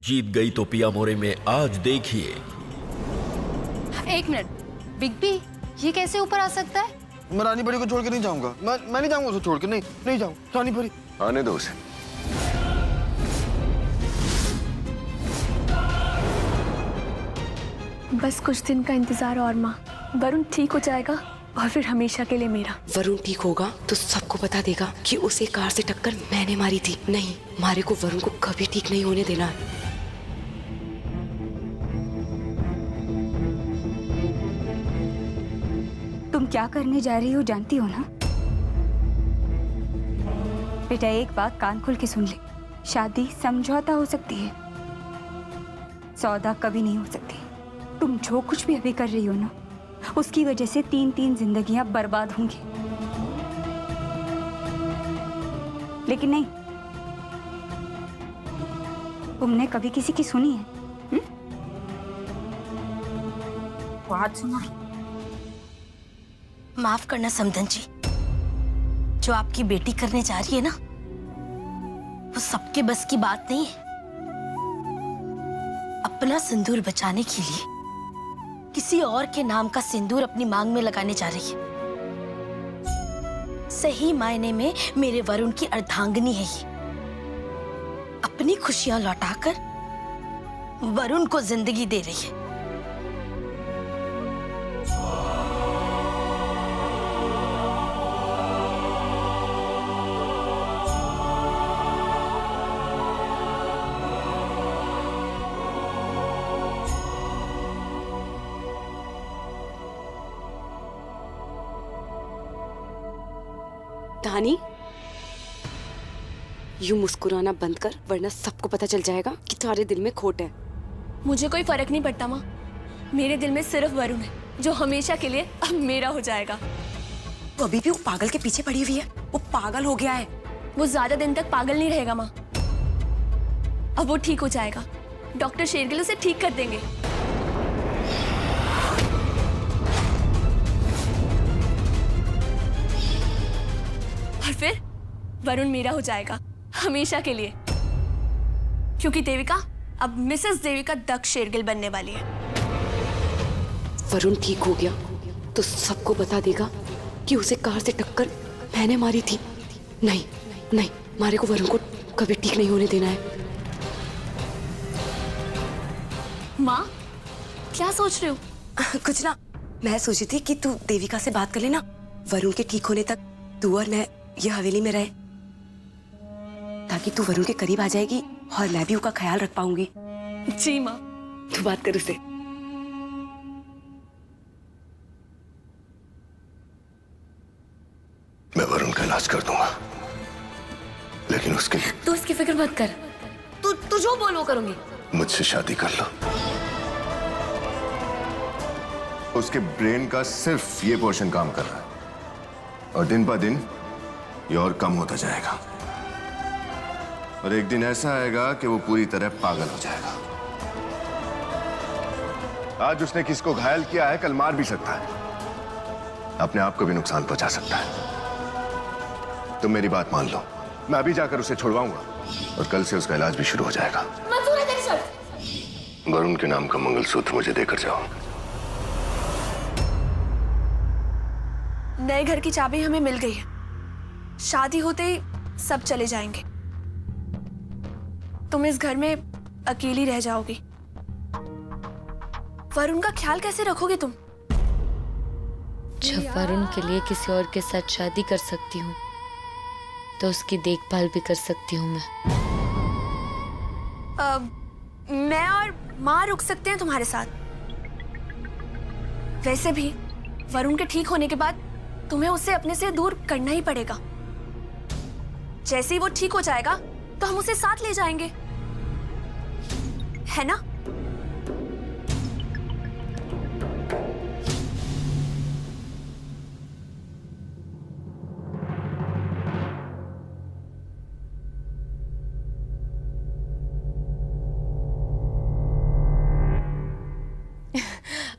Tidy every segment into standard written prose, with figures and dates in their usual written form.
जीत गई तो पिया मोरे में आज देखिए। एक मिनट, बिग बी ये कैसे ऊपर आ सकता है? मैं रानी परी को छोड़ के नहीं जाऊंगा। मैं नहीं जाऊंगा उसे छोड़ के। नहीं जाऊँ। रानी परी आने दो उसे। बस कुछ दिन का इंतजार और माँ, वरुण ठीक हो जाएगा और फिर हमेशा के लिए मेरा। वरुण ठीक होगा तो सबको बता देगा कि उसे कार से टक्कर मैंने मारी थी। नहीं, मारे को वरुण को कभी ठीक नहीं होने देना है। तुम क्या करने जा रही हो जानती हो ना? बेटा एक बात कान खोल के सुन ले, शादी समझौता हो सकती है, सौदा कभी नहीं हो सकती। तुम जो कुछ भी अभी कर रही हो ना, उसकी वजह से तीन जिंदगियां बर्बाद होंगी। लेकिन नहीं, तुमने कभी किसी की सुनी है? बात सुनो। माफ करना समधन जी, जो आपकी बेटी करने जा रही है ना, वो सबके बस की बात नहीं है। अपना सिंदूर बचाने के लिए किसी और के नाम का सिंदूर अपनी मांग में लगाने जा रही है। सही मायने में मेरे वरुण की अर्धांगिनी है ये। अपनी खुशियां लौटाकर वरुण को जिंदगी दे रही है। धानी, यूं मुस्कुराना बंद कर, वरना सबको पता चल जाएगा कि तुम्हारे दिल में खोट है। मुझे कोई फर्क नहीं पड़ता माँ, मेरे दिल में सिर्फ वरुण है, जो हमेशा के लिए अब मेरा हो जाएगा। वो अभी भी वो पागल के पीछे पड़ी हुई है। वो पागल हो गया है। वो ज्यादा दिन तक पागल नहीं रहेगा माँ, अब वो ठीक हो जाएगा। डॉक्टर शेरगिल उसे ठीक कर देंगे। और फिर वरुण मेरा हो जाएगा हमेशा के लिए, क्योंकि देविका अब मिसेस देविका दक्ष शेरगिल बनने वाली है। वरुण ठीक हो गया तो सबको बता देगा कि उसे कार से टक्कर मैंने मारी थी। नहीं नहीं, मारे को वरुण को कभी ठीक नहीं होने देना है। माँ क्या सोच रहे हो? कुछ ना, मैं सोची थी कि तू देविका से बात कर लेना, वरुण के ठीक होने तक तू और मैं ये हवेली में रहे, ताकि तू वरुण के करीब आ जाएगी और मैं भी उसका ख्याल रख पाऊंगी। जी माँ। तू बात कर उसे। मैं वरुण का इलाज कर दूंगा, लेकिन उसके लिए तू इसकी फिक्र मत कर, तू जो बोल वो करूंगी। मुझसे शादी कर लो। उसके ब्रेन का सिर्फ ये पोर्शन काम कर रहा है और दिन ब दिन ये और कम होता जाएगा, और एक दिन ऐसा आएगा कि वो पूरी तरह पागल हो जाएगा। आज उसने किसको घायल किया है, कल मार भी सकता है, अपने आप को भी नुकसान पहुंचा सकता है। तुम मेरी बात मान लो, मैं अभी जाकर उसे छुड़वाऊंगा और कल से उसका इलाज भी शुरू हो जाएगा। मंजूर है तेरी शर्त? वरुण के नाम का मंगलसूत्र मुझे देकर जाओ। नए घर की चाबी हमें मिल गई है, शादी होते ही सब चले जाएंगे। तुम इस घर में अकेली रह जाओगी। वरुण का ख्याल कैसे रखोगे तुम? जब वरुण के लिए किसी और के साथ शादी कर सकती हूँ तो उसकी देखभाल भी कर सकती हूँ मैं और माँ रुक सकते हैं तुम्हारे साथ। वैसे भी वरुण के ठीक होने के बाद तुम्हें उसे अपने से दूर करना ही पड़ेगा। जैसे ही वो ठीक हो जाएगा तो हम उसे साथ ले जाएंगे, है ना?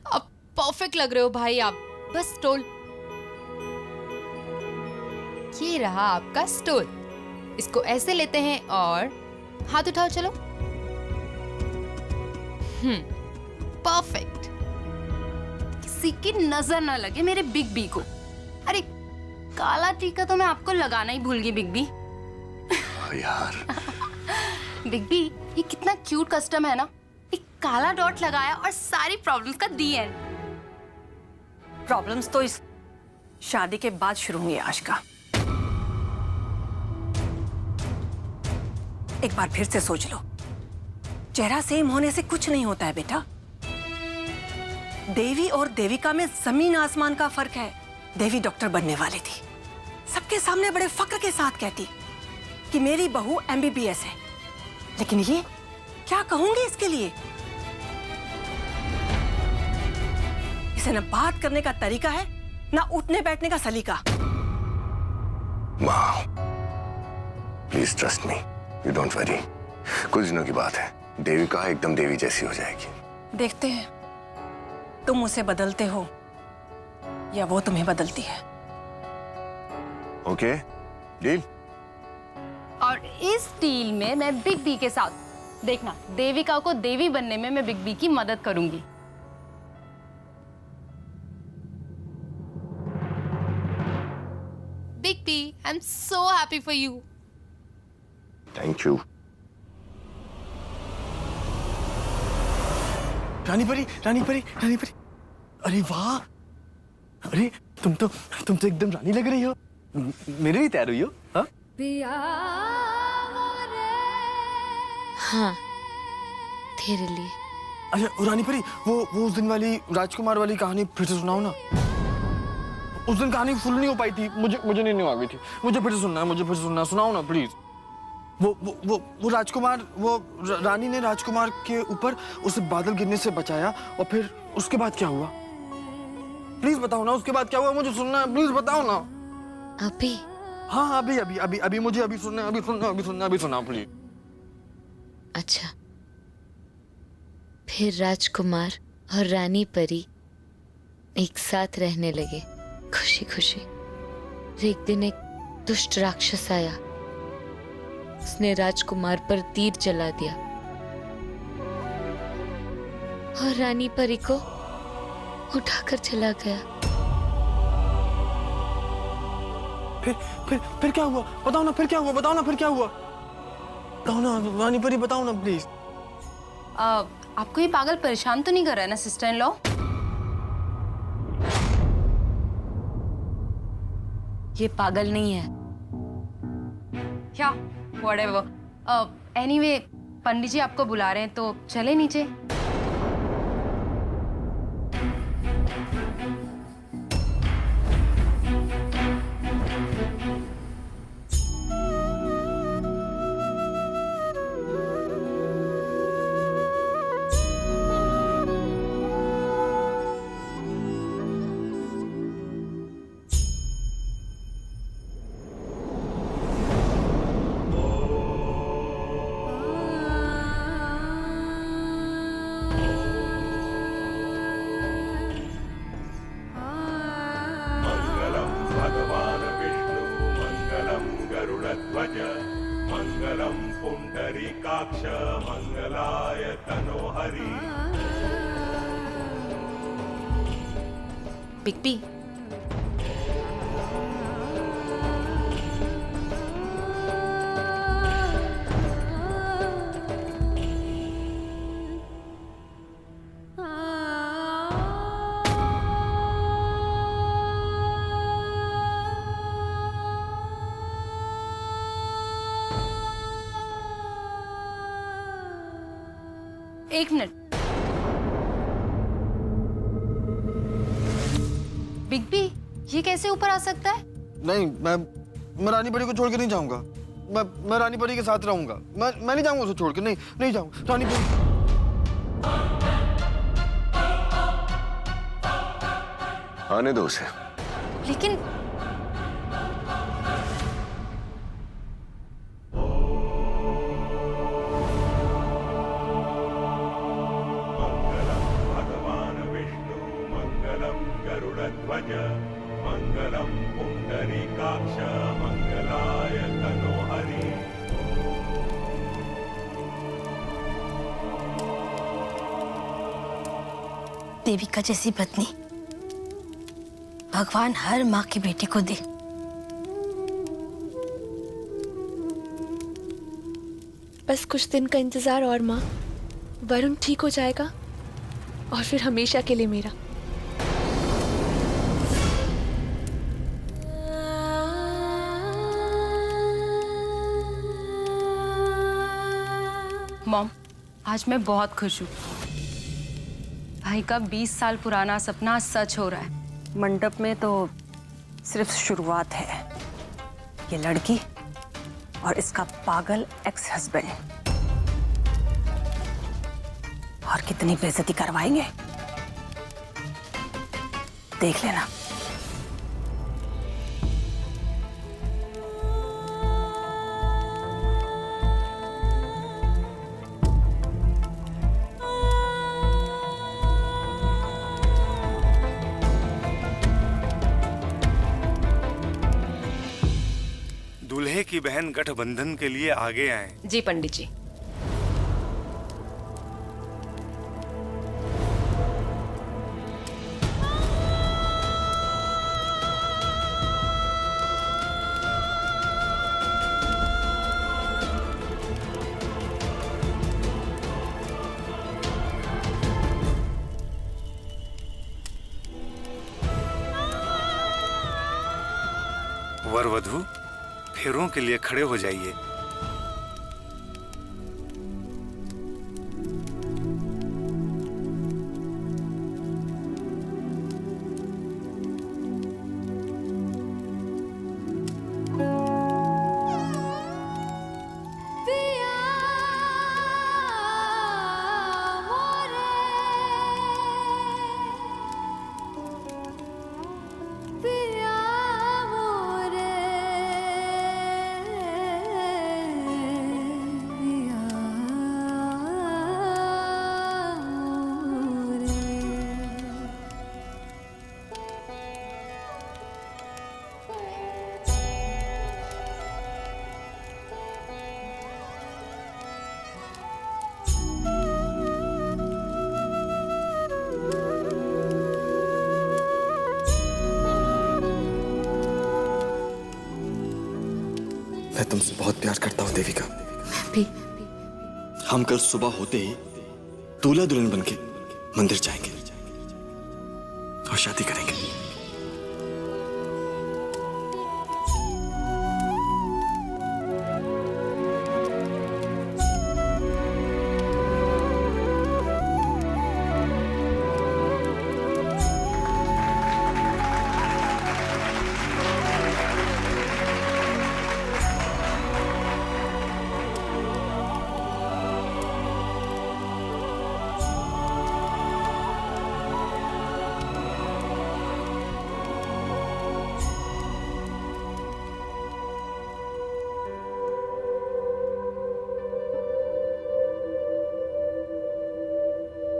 अब परफेक्ट लग रहे हो भाई आप। बस स्टोल, ये रहा आपका स्टोल। इसको ऐसे लेते हैं और हाथ उठाओ, चलो। परफेक्ट। किसी की नजर ना लगे मेरे बिग बी को। अरे काला टीका तो मैं आपको लगाना ही भूल गई बिग बी। यार बिग बी, ये कितना क्यूट कस्टम है ना। एक काला डॉट लगाया और सारी प्रॉब्लम्स का दी एंड। प्रॉब्लम्स तो इस शादी के बाद शुरू हुई आशिका। एक बार फिर से सोच लो, चेहरा सेम होने से कुछ नहीं होता है बेटा। देवी और देविका में जमीन आसमान का फर्क है। देवी डॉक्टर बनने वाली थी, सबके सामने बड़े फक्र के साथ कहती कि मेरी बहू MBBS है, लेकिन ये क्या कहूंगी इसके लिए। इसे न बात करने का तरीका है, ना उठने बैठने का सलीका। वाह, please trust me, you don't worry. कुछ दिनों की बात है, देविका एकदम देवी जैसी हो जाएगी। देखते हैं तुम उसे बदलते हो या वो तुम्हें बदलती है। Okay, deal. और इस डील में मैं बिग बी के साथ, देखना देविका को देवी बनने में मैं बिग बी की मदद करूंगी। Big B, I am so happy for you. Thank you. Rani Pari, Rani Pari, Rani परी, अरे वाह, अरे तुम तो एकदम रानी लग रही हो। मेरे लिए तैयार हुई हो? हाँ हाँ, तेरे लिए। अच्छा रानी परी, वो उस दिन वाली राजकुमार वाली कहानी फिर से सुनाओ ना। उस दिन कहानी फुल नहीं हो पाई थी, मुझे नहीं आ गई थी। मुझे फिर से सुनना है, मुझे फिर से सुनना, सुनाओ ना प्लीज। वो राजकुमार, वो रानी ने राजकुमार के ऊपर उसे बादल गिरने से बचाया, और फिर उसके बाद क्या हुआ? प्लीज बताओ ना, उसके बाद क्या हुआ? मुझे सुनना है, प्लीज बताओ ना। अभी? हाँ अभी मुझे अभी सुनना है, अभी सुना प्लीज। अच्छा, फिर राजकुमार और रानी परी एक साथ रहने लगे खुशी खुशी। एक दिन एक दुष्ट राक्षस आया, उसने राजकुमार पर तीर चला दिया और रानी परी को उठाकर चला गया। फिर क्या हुआ? बताओ ना, फिर क्या हुआ? बताओ ना, फिर क्या हुआ? बताओ ना रानी परी, बताओ ना प्लीज। आपको ये पागल परेशान तो नहीं कर रहा है ना सिस्टर इन लॉ? ये पागल नहीं है क्या? व्हाटएवर। एनीवे, पंडित जी आपको बुला रहे हैं तो चले नीचे। गरुड़ध्वज मंगलम पुंडरीकाक्ष मंगलाय तनोहरि। बिग बी, एक मिनट। बिग बी, ये कैसे ऊपर आ सकता है? नहीं, मैं रानी परी को छोड़ के नहीं जाऊंगा। मैं रानी परी के साथ रहूंगा। मैं नहीं जाऊंगा उसे छोड़ के, नहीं जाऊंगा। रानी परी, आने दो उसे। लेकिन गरुड़ध्वज मंगलम पुंडरीकाक्ष मंगलाय तनोहरि। देविका जैसी पत्नी भगवान हर माँ की बेटी को दे। बस कुछ दिन का इंतजार और माँ, वरुण ठीक हो जाएगा और फिर हमेशा के लिए मेरा। मॉम, आज मैं बहुत खुश हूँ। भाई का 20 साल पुराना सपना सच हो रहा है। मंडप में तो सिर्फ शुरुआत है। ये लड़की और इसका पागल एक्स हस्बैंड और कितनी बेइज्जती करवाएंगे देख लेना। दूल्हे की बहन गठबंधन के लिए आगे आए। जी पंडित जी। वर वधू फेरों के लिए खड़े हो जाइए। मैं तुमसे बहुत प्यार करता हूँ देविका। मैं भी। हम कल सुबह होते ही दूल्हा दुल्हन बनके मंदिर जाएंगे और शादी करेंगे।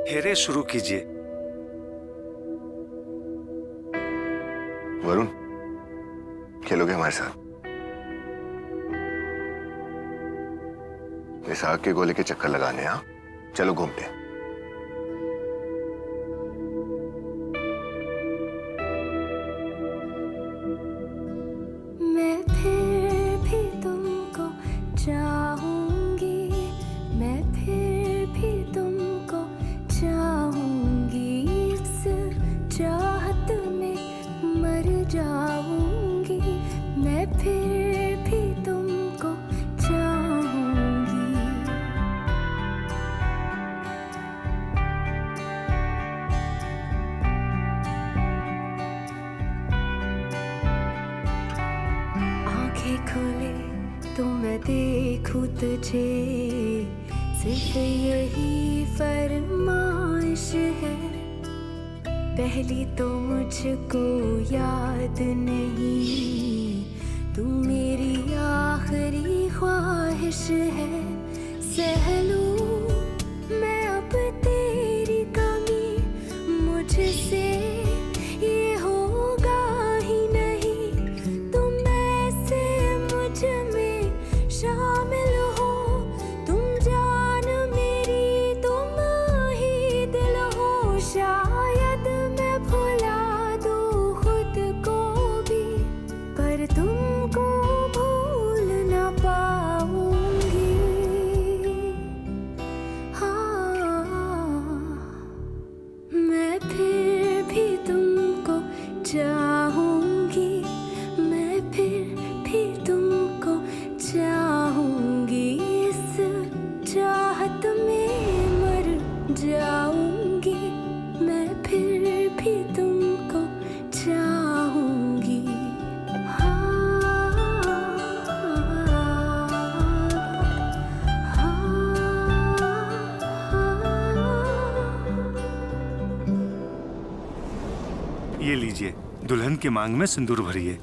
फेरे शुरू कीजिए। वरुण, खेलोगे हमारे साथ? इस आग के गोले के चक्कर लगाने। हाँ, चलो घूमते हैं। मैं फिर भी तुमको चाहूंगी, मैं फिर भी तुमको चाहूंगी, इस चाहत में मर जाऊंगी, मैं फिर भी तुमको चाहूंगी। आंखें खोले तो मैं देखूं तुझे, सिर्फ यही फरमाइश है। पहली तो मुझको याद नहीं, तू मेरी आखिरी ख्वाहिश है। सह लूं मैं अब तेरी कमी, मुझसे ये होगा ही नहीं। तुम ऐसे मुझ में शामिल हो, तुम जान मेरी, तुम ही दिल हो। शायद दुल्हन की मांग में सिंदूर भरिए।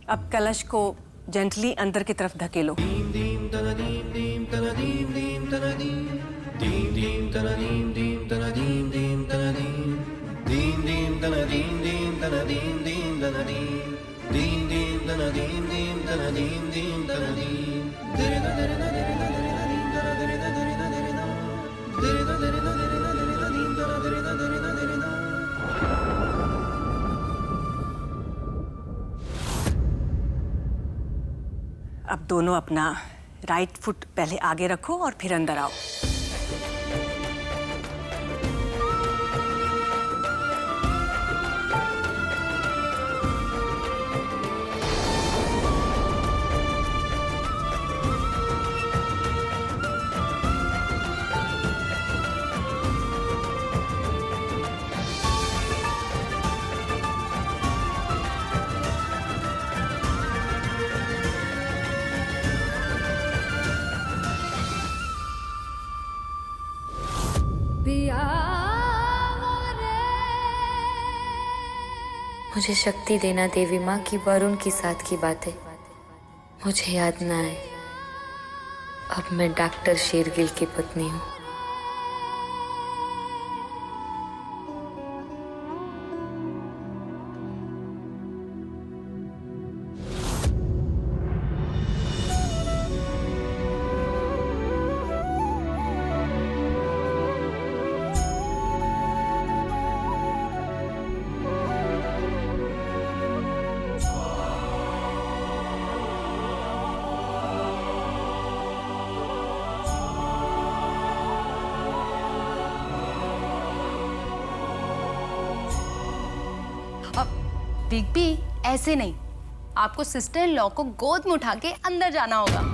अब कलश को जेंटली अंदर की तरफ धकेलो। अब दोनों अपना राइट फुट पहले आगे रखो और फिर अंदर आओ। मुझे शक्ति देना देवी माँ की वरुण के साथ की बातें मुझे याद ना आए। अब मैं डॉक्टर शेरगिल की पत्नी हूँ। बिग बी ऐसे नहीं, आपको सिस्टर इन लॉ को गोद में उठा के अंदर जाना होगा।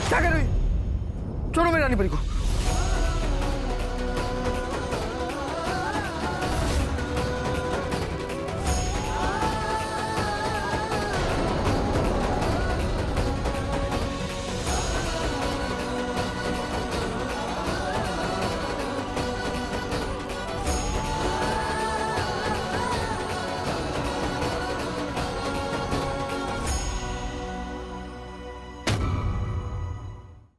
क्या कर रही? छोड़ो मेरी रानी परी को।